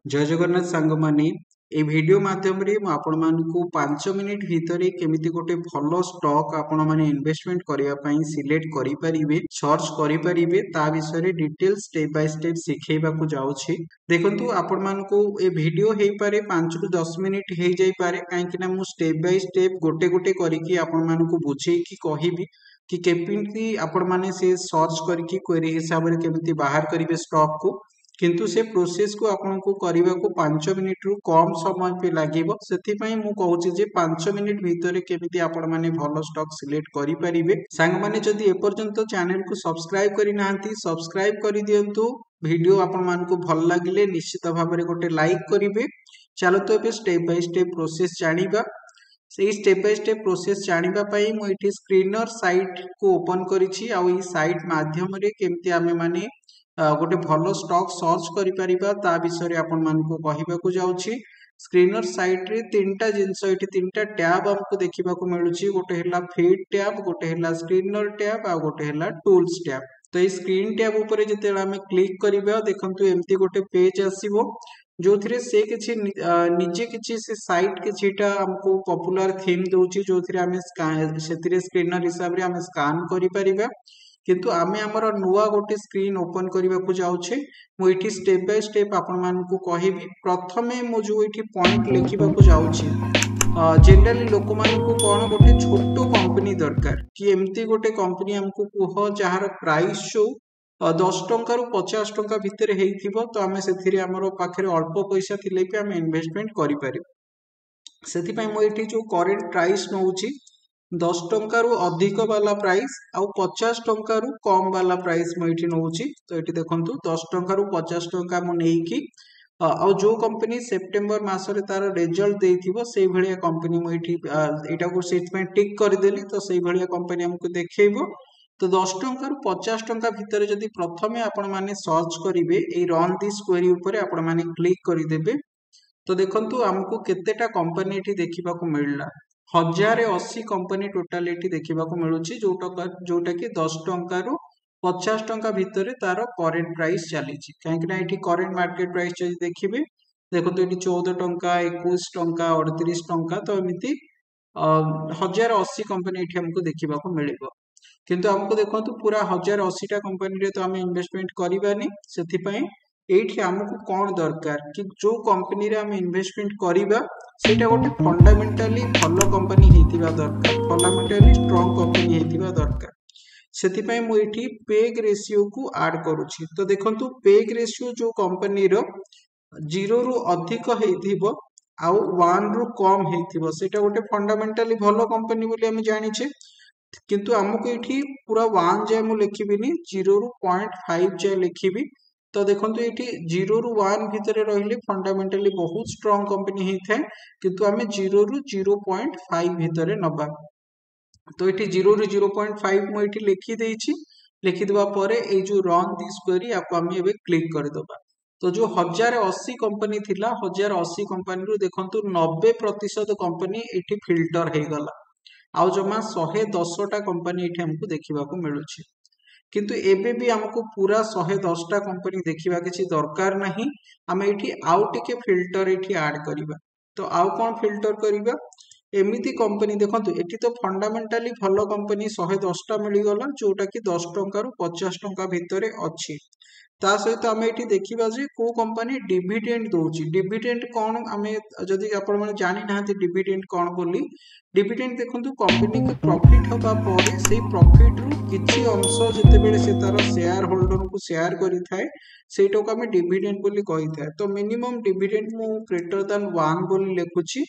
जय जगन्नाथ सांग माने ए वीडियो माध्यम रे मु आपण मानकु 5 मिनिट भितरे केमिति गोटे भलो स्टॉक आपण माने इन्वेस्टमेंट करिया पई सिलेक्ट करि परिबे सर्च करि परिबे ता विषय रे डिटेल स्टेप बाय स्टेप सिखेबा को जाउछि। देखंतु आपण मानकु ए वीडियो हेई पारे 5 रु 10 मिनिट हेई जाई पारे काहे कि ना मु स्टेप बाय स्टेप गोटे गोटे करिकि आपण मानकु बुझेई कि कहिबी कि केमिति आपण माने से सर्च करिकि क्वेरी हिसाब रे केमिति बाहर करिवे स्टॉक को किंतु से प्रोसेस को आपन को करने को 5 मिनिट रु कम समय पे लगे से मु कहूँ जे 5 मिनिट भितर केमिति आपण माने भलो स्टॉक सिलेक्ट करि परिबे। सांग माने जदि एपर्यंत चैनल को सब्सक्राइब करि नाहंती सब्सक्राइब करि दियंतु। वीडियो आपण मान को भल लागिले निश्चित भाव में गोटे लाइक करिवे। चलो तो ए स्टेप बाय स्टेप प्रोसेस जानिबा। से स्टेप बाय स्टेप प्रोसेस जानिबा पई मु एठी स्क्रीनर साइट को ओपन करिछि आ ई साइट माध्यम रे केमिति आमे माने गोटे भलो स्टॉक सर्च करि परिबा ता विषय रे आपण मानकु कहिबाकू जाउछि। स्क्रीनर साइट रे तीनटा जिंस एठी तीनटा टैब हमको देखिबाकू मिलुछि। गोटे हला फीड टैब, गोटे हला स्क्रीनर टैब आ गोटे हला टूल्स टैब। तो ये स्क्रीन टैब ऊपर जिते आम क्लिक करवा देखंतु एमती गोटे पेज आसीबो जो थिरे से किछि निजे किछि से साइट किछिटा हमको पॉपुलर थीम दोछि जो थिरे आमे सेतिरे स्क्रीनर हिसाब रे आमे स्कैन करि परिबा। किंतु आमे हमर नुआ गोटे स्क्रीन ओपन करबा को जाउछे। मु इठी स्टेप बाय स्टेप आपण मानकु कहिबी। प्रथमे मु जो इठी पॉइंट लिखिबा को जाउछी जनरली लोक मानकु कोन गोटे छोटो कंपनी दरकार कि एमती गोटे कंपनी हमकु कुह जहार प्राइस जो 10 टंका रु 50 टंका भितर हेइथिबो तो आमे सेथिरे हमरो पाखरे अल्प पैसा थिले कि आमे इन्वेस्टमेंट करि पारि। सेथि पई मु इठी जो करेंट प्राइस नउची 10 टंका रु अधिक वाला प्राइस आउ 50 टंका रु कम वाला प्राइस मु इठी नउची। तो इठी देखंतु 10 टंका रु 50 टंका मु नेकी आउ जो कंपनी सेप्टेम्बर मासरे तार रिजल्ट देथिबो सेही भलिया कंपनी मु इठी एटा को सीट में टिक कर देली तो सेही भलिया कंपनी हमको देखैबो। तो 10 टंका रु 50 टंका भितर जदि प्रथमे आपण माने सर्च करिवे ए रन दिस क्वेरी ऊपर आपण माने क्लिक करि देबे। तो देखंतु हमको केतेटा कंपनी एठी देखिबाकू मिलला 1080 कंपनी टोटल एठी देखिबाकू मिलुची जोटा कि 10 टंका रु 50 टंका भितर तार करेंट प्राइस चली कहीं ये करेंट मार्केट प्राइस जब देखिए देखो ये 14 टंका 21 टंका 38 टंका तो एमती 1080 कंपनी ये हमको देखा मिल किंतु हमको देखो पूरा 1080टा कंपनी तो आम इन्वेस्टमेंट करानी से एठी हमको कौन दरकार कि जो कंपनी रे हम इन्वेस्टमेंट करिबा सेटा गोटे फंडामेंटली भलो कंपनी हेतिबा दरकार फंडामेंटली स्ट्रांग कंपनी हेतिबा दरकार। सेतिपई मु एठी पेग रेशियो को ऐड करूछि। तो देखंतु पेग रेशियो जो कंपनी रो 0 रु अधिक हेतिबो आउ 1 रु कम हेतिबो सेटा गोटे फंडामेंटली भलो कंपनी बोली हम जानिछे। किंतु हमको एठी पूरा 1 जाय मु लिखिबिनी 0 रु 0.5 जाय लिखिबी। तो देखंतु एठी 0 रु 1 भितरे रहिले फंडामेंटली बहुत स्ट्रांग कंपनी हेथाय किंतु आमे 0 रु 0.5 भितरे नबा। तो ये 0 रु 0.5 मु एठी लिखि देछि। लिखि देबा परे ए जो रन दिस क्वेरी आपको हम एबे क्लिक कर देबा। तो जो 1080 कंपनी थिला 1080 कंपनी रु देखंतु 90% कंपनी एठी फिल्टर हे गला आउ जमा 110टा कंपनी एठी हमको देखिबाकू मिलुछि। किंतु एबे भी हमको पूरा 110टा कंपनी देखिबा किछि दरकार नाही। आमे एठी आउ टिके फिल्टर एठी ऐड करिबा। तो आउ कोन फिल्टर करिबा एमिति कंपनी देखंतु एठी तो फंडामेंटली भलो कंपनी 110टा मिली गला जोटा कि 10 टंका रु 50 टंका भितरे अछि। ता सहित आमे एठी देखिबा जे को कंपनी डिविडेंड दोछि। डिविडेंड कोन आमे जदि आपण माने जानि नाहंती डिविडेंड कोन बोली डिविडेंड देखंतु कंपनी के प्रॉफिट होबा परे सेही प्रॉफिट रु किछि अंश जते बेले से तार शेयर होल्डर को शेयर करि थाए सेटा को आमे डिविडेंड बोली कहि थाए। तो मिनिमम डिविडेंड मु ग्रेटर देन 1 बोली लेखुछि।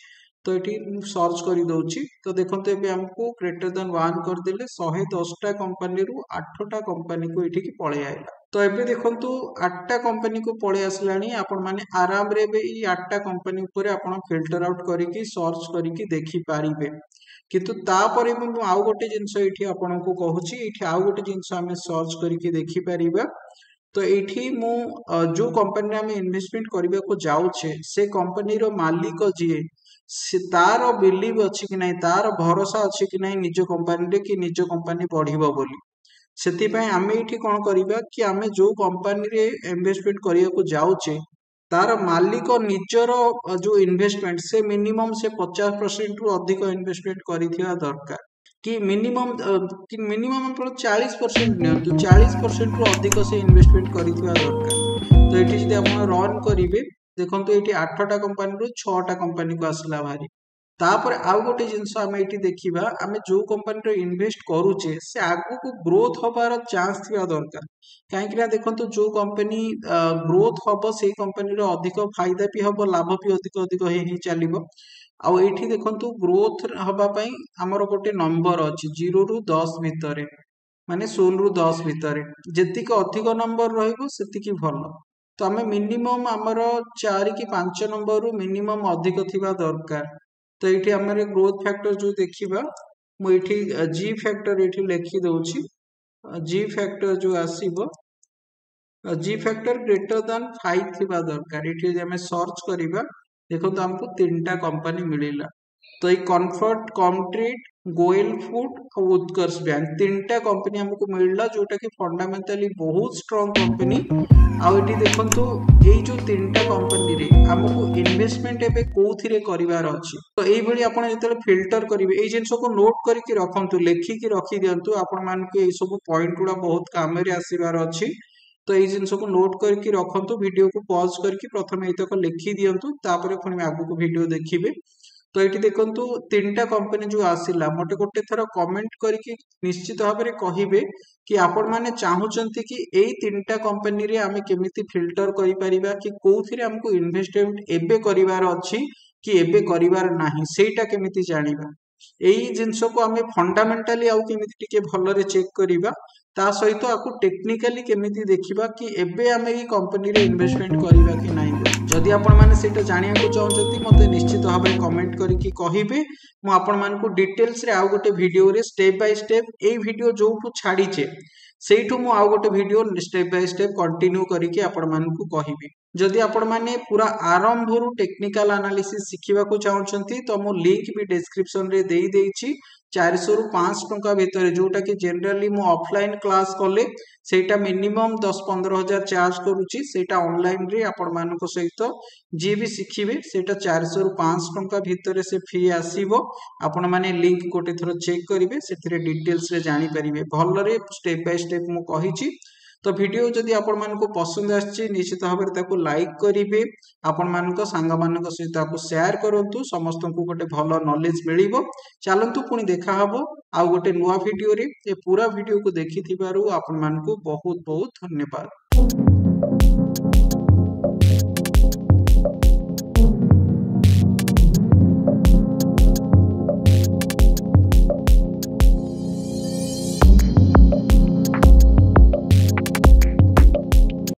तो ये सर्च कर दौची। तो देखते ये हमको ग्रेटर देन 1 करदे 110टा कंपनी रु 8टा कंपनी को ये पलि आईला। तो ये देखु 8टा कंपनी को पलि आसला आपण मैंने आराम रे 8टा कंपनी ऊपर आपण फिल्टर आउट करके सर्च करके देखि पारिबे। किंतु तापर आउ गोटे जिनस ये आपन को कहूची ये आउ गोटे जिनस आम सर्च करके देखि पारिबा। तो ये मु जो कंपनी आम इन्वेस्टमेंट करने को जाऊे से कंपनी रो मालिक जी से तार बिलीव अच्छी कि नहीं तार भरोसा अच्छी कि नहीं निज कंपनी रे कि निज कंपनी बढ़िबो बोली सेति पय आमे इठी कोन करिबा कि आमे जो कंपनी रे इन्वेस्टमेंट करिया को जाउचे तार मालिक निजर जो इन्वेस्टमेंट से मिनिमम से 50% रु अधिक इन्वेस्टमेंट करिथिबा दरकार कि मिनिमम आप 40% नियंतु 40% रु अधिक से इन्वेस्टमेंट करिथिबा दरकार। तो ये जब आप रन करेंगे देखो ये 8टा कंपानी रु 6टा कंपानी को आसला भारी तापर आउ गोटे जिनस आम ये देखा आम जो कंपानी इन्वेस्ट करुचे से आगु को ग्रोथ हबार चांस थी दरकार कहीं देखो जो कंपनी ग्रोथ हम से कंपनी अधिक फायदा भी हम लाभ भी अधिक अधिक ही चलो आउ ये देखो ग्रोथ हवापाई आमर गोटे नंबर अच्छी 0 रु 10 भितर माने 0 रु 10 भितर जी अधिक नंबर रही भल तो आम मिनिमम आमर 4 कि 5 नंबर रु मिनिमम अधिक थिबा दरकार। तो ये आम ग्रोथ फैक्टर जो देखा मुझे जी फैक्टर ये लिखी दौची जी फैक्टर जो आसब जी फैक्टर ग्रेटर दैन 5 थिबा दरकार ये आम सर्च करवा देखो तो हमको 3टा कंपनी मिलला तो ये कम्फर्ट कमट्रीट गोयल फूड और उत्कर्ष बैंक 3टा कंपनी हमको मिलला जोटा कि फंडामेंटली बहुत स्ट्रॉन्ग कंपनी आउ ये देखो ये जो 3टा कंपनी रे हमको इन्वेस्टमेंट एबे कोथिरे करिवार अछि तो एई भली आपण जेतले फिल्टर करिवे एई जिंस को नोट करके रखंतु लेखिकी रखी दियंतु आपण मान के एई सब पॉइंट गुडा बहुत काम रे आसीबार अछि तो ये जिनस को नोट करके रखंतु वीडियो को पॉज करके प्रथम एतक लिखि दियंतु तापर पुणी आगु को वीडियो देखिबे। तो ये देखो 3टा कंपनी जो आसिला मटे गोटे थर कमेंट करके निश्चित भाव में कहिबे कि आपण माने चाहुचंती कि एई 3टा कंपनी रे आमे केमिति फिल्टर करि परिबा कि कोउथिरे हमको इन्वेस्टमेंट एबे करिवार अछि कि एबे करिवार नाही सेटा केमिति जानिबा एई जिंस को आमे फंडामेंटली आउ केमिति टिके भलरे चेक करिबा ता सहित आपको टेक्निकली केमिति देखिबा कि एबे आमे ई कंपनी रे इन्वेस्टमेंट करिबा कि नाही जदि आपण माने सेटा जानिया को चाहउछथि मते निश्चित भाबे कमेंट करके कहिबे मु आपण मान को डिटेल्स रे आउ गोटे वीडियो रे step by step AE video जो को छाडीचे सेठू मु आउ गोटे video step by step continue करके आपण मान को कहिबे जदि आपण माने पूरा आरंभ रु टेक्निकल एनालिसिस शिखिबा को चाहउछथि तो मु लिंक भी डिस्क्रिप्शन रे देई देइछि 400 रु 500 टंका भितर जोटा कि जनरली मु ऑफलाइन क्लास कले सेटा मिनिमम 10-15 हजार चार्ज करूची सेटा ऑनलाइन रे आपण मानको सहित जी भी शिखिबे सेटा 400 रु 500 टंका भितर से फी आसीबो आपण माने लिंक गोटे थरो चेक करिवे सेथिरे डिटेल्स रे जानि परिबे भलरे स्टेप बाय स्टेप मु कहिची। तो वीडियो जदि आपण मानको पसंद आछि निश्चित भाव में ताको लाइक करिवे आपण मानको सांग मानको सहित ताको शेयर करंतु समस्त को गोटे भलो नॉलेज मिलिबो चलंतु पुणी देखा हबो आ गोटे नुवा वीडियो रे ए पूरा वीडियो को देखि थिबारु आपण मानको बहुत बहुत धन्यवाद।